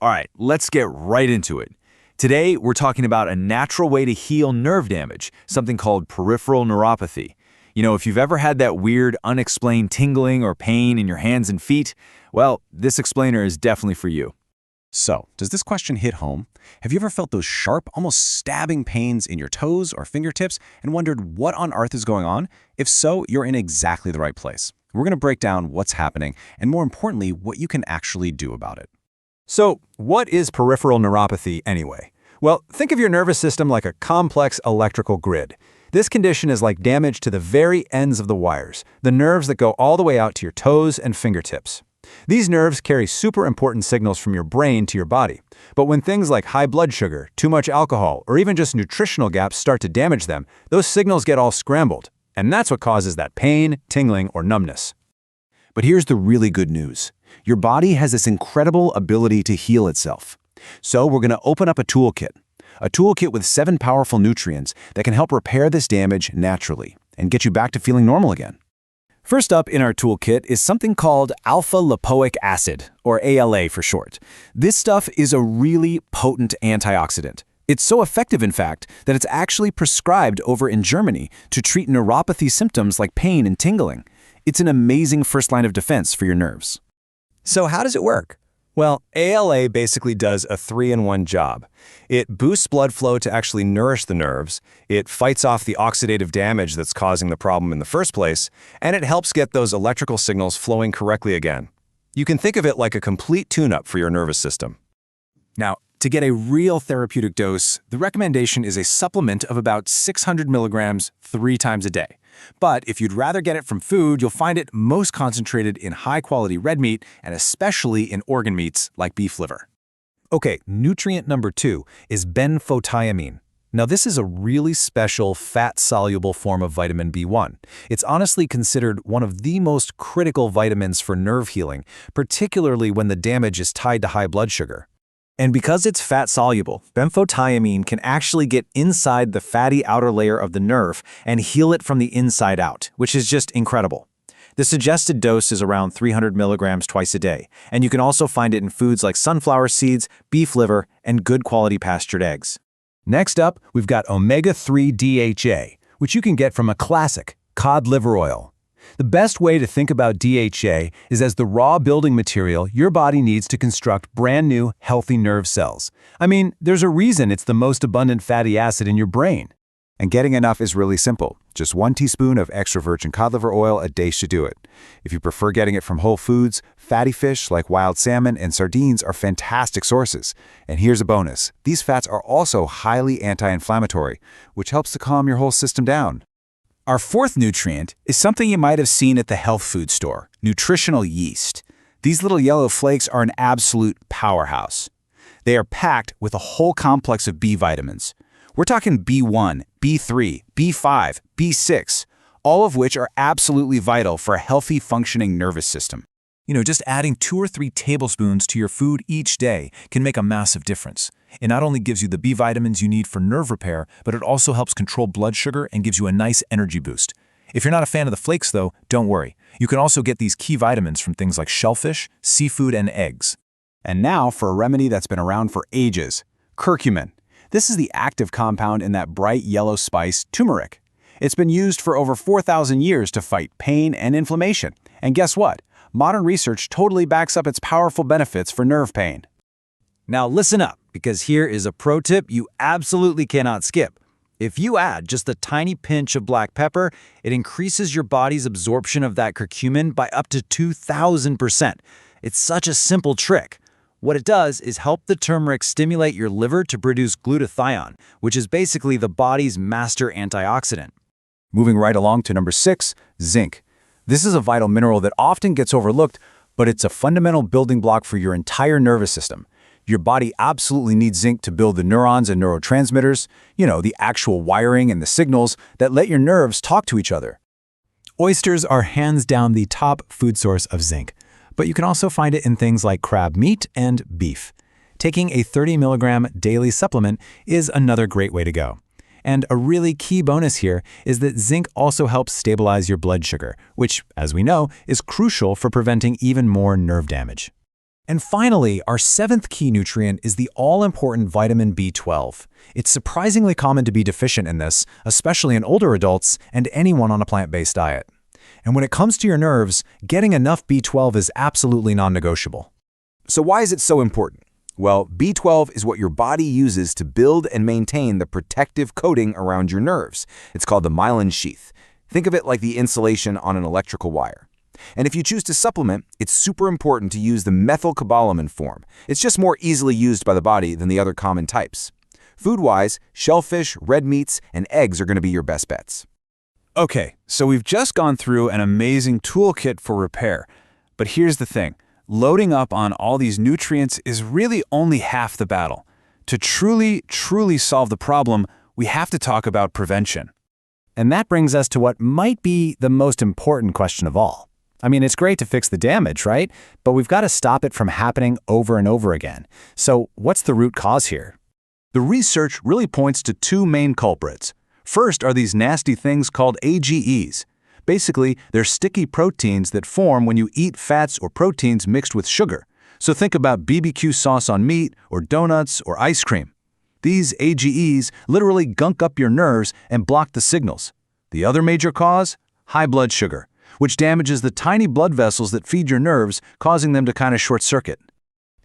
All right, let's get right into it. Today, we're talking about a natural way to heal nerve damage, something called peripheral neuropathy. If you've ever had that weird, unexplained tingling or pain in your hands and feet, well, this explainer is definitely for you. So, does this question hit home? Have you ever felt those sharp, almost stabbing pains in your toes or fingertips and wondered what on earth is going on? If so, you're in exactly the right place. We're going to break down what's happening and, more importantly, what you can actually do about it. So, what is peripheral neuropathy anyway? Well, think of your nervous system like a complex electrical grid. This condition is like damage to the very ends of the wires, the nerves that go all the way out to your toes and fingertips. These nerves carry super important signals from your brain to your body. But when things like high blood sugar, too much alcohol, or even just nutritional gaps start to damage them, those signals get all scrambled. And that's what causes that pain, tingling, or numbness. But here's the really good news. Your body has this incredible ability to heal itself. So we're going to open up a toolkit with 7 powerful nutrients that can help repair this damage naturally and get you back to feeling normal again. First up in our toolkit is something called alpha-lipoic acid, or ALA for short. This stuff is a really potent antioxidant. It's so effective, in fact, that it's actually prescribed over in Germany to treat neuropathy symptoms like pain and tingling. It's an amazing first line of defense for your nerves. So how does it work? Well, ALA basically does a 3-in-1 job. It boosts blood flow to actually nourish the nerves, it fights off the oxidative damage that's causing the problem in the first place, and it helps get those electrical signals flowing correctly again. You can think of it like a complete tune-up for your nervous system. Now, to get a real therapeutic dose, the recommendation is a supplement of about 600 milligrams 3 times a day. But if you'd rather get it from food, you'll find it most concentrated in high-quality red meat and especially in organ meats like beef liver. Okay, nutrient number 2 is benfotiamine. Now, this is a really special fat-soluble form of vitamin B1. It's honestly considered one of the most critical vitamins for nerve healing, particularly when the damage is tied to high blood sugar. And because it's fat-soluble, benfotiamine can actually get inside the fatty outer layer of the nerve and heal it from the inside out, which is just incredible. The suggested dose is around 300 milligrams twice a day, and you can also find it in foods like sunflower seeds, beef liver, and good quality pastured eggs. Next up, we've got omega-3 DHA, which you can get from a classic, cod liver oil. The best way to think about DHA is as the raw building material your body needs to construct brand new, healthy nerve cells. I mean, there's a reason it's the most abundant fatty acid in your brain. And getting enough is really simple. Just 1 teaspoon of extra virgin cod liver oil a day should do it. If you prefer getting it from whole foods, fatty fish like wild salmon and sardines are fantastic sources. And here's a bonus. These fats are also highly anti-inflammatory, which helps to calm your whole system down. Our 4th nutrient is something you might have seen at the health food store, nutritional yeast. These little yellow flakes are an absolute powerhouse. They are packed with a whole complex of B vitamins. We're talking B1, B3, B5, B6, all of which are absolutely vital for a healthy, functioning nervous system. Just adding 2 or 3 tablespoons to your food each day can make a massive difference. It not only gives you the B vitamins you need for nerve repair, but it also helps control blood sugar and gives you a nice energy boost. If you're not a fan of the flakes, though, don't worry. You can also get these key vitamins from things like shellfish, seafood, and eggs. And now for a remedy that's been around for ages, curcumin. This is the active compound in that bright yellow spice, turmeric. It's been used for over 4,000 years to fight pain and inflammation. And guess what? Modern research totally backs up its powerful benefits for nerve pain. Now listen up, because here is a pro tip you absolutely cannot skip. If you add just a tiny pinch of black pepper, it increases your body's absorption of that curcumin by up to 2,000%. It's such a simple trick. What it does is help the turmeric stimulate your liver to produce glutathione, which is basically the body's master antioxidant. Moving right along to number 6, zinc. This is a vital mineral that often gets overlooked, but it's a fundamental building block for your entire nervous system. Your body absolutely needs zinc to build the neurons and neurotransmitters, the actual wiring and the signals that let your nerves talk to each other. Oysters are hands down the top food source of zinc, but you can also find it in things like crab meat and beef. Taking a 30 milligram daily supplement is another great way to go. And a really key bonus here is that zinc also helps stabilize your blood sugar, which, as we know, is crucial for preventing even more nerve damage. And finally, our seventh key nutrient is the all-important vitamin B12. It's surprisingly common to be deficient in this, especially in older adults and anyone on a plant-based diet. And when it comes to your nerves, getting enough B12 is absolutely non-negotiable. So why is it so important? Well, B12 is what your body uses to build and maintain the protective coating around your nerves. It's called the myelin sheath. Think of it like the insulation on an electrical wire. And if you choose to supplement, it's super important to use the methylcobalamin form. It's just more easily used by the body than the other common types. Food-wise, shellfish, red meats, and eggs are going to be your best bets. Okay, so we've just gone through an amazing toolkit for repair. But here's the thing. Loading up on all these nutrients is really only half the battle. To truly solve the problem, we have to talk about prevention. And that brings us to what might be the most important question of all. I mean, it's great to fix the damage, right? But we've got to stop it from happening over and over again. So what's the root cause here? The research really points to two main culprits. First are these nasty things called A.G.Es. Basically, they're sticky proteins that form when you eat fats or proteins mixed with sugar. So think about BBQ sauce on meat, or donuts, or ice cream. These A.G.Es literally gunk up your nerves and block the signals. The other major cause? High blood sugar, which damages the tiny blood vessels that feed your nerves, causing them to kind of short-circuit.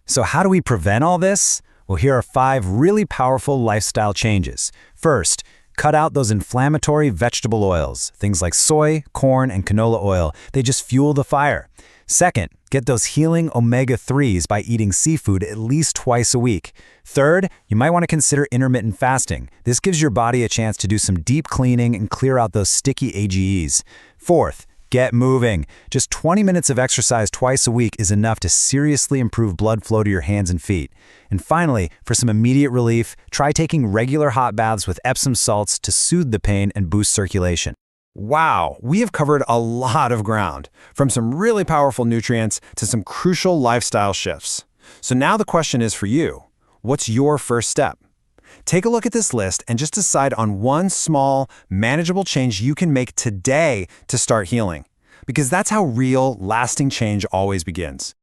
So how do we prevent all this? Well, here are 5 really powerful lifestyle changes. First, cut out those inflammatory vegetable oils, things like soy, corn, and canola oil. They just fuel the fire. Second, get those healing omega-3s by eating seafood at least twice a week. Third, you might want to consider intermittent fasting. This gives your body a chance to do some deep cleaning and clear out those sticky A.G.Es. Fourth, get moving. Just 20 minutes of exercise twice a week is enough to seriously improve blood flow to your hands and feet. And finally, for some immediate relief, try taking regular hot baths with Epsom salts to soothe the pain and boost circulation. Wow, we have covered a lot of ground, from some really powerful nutrients to some crucial lifestyle shifts. So now the question is for you, what's your first step? Take a look at this list and just decide on one small, manageable change you can make today to start healing. Because that's how real, lasting change always begins.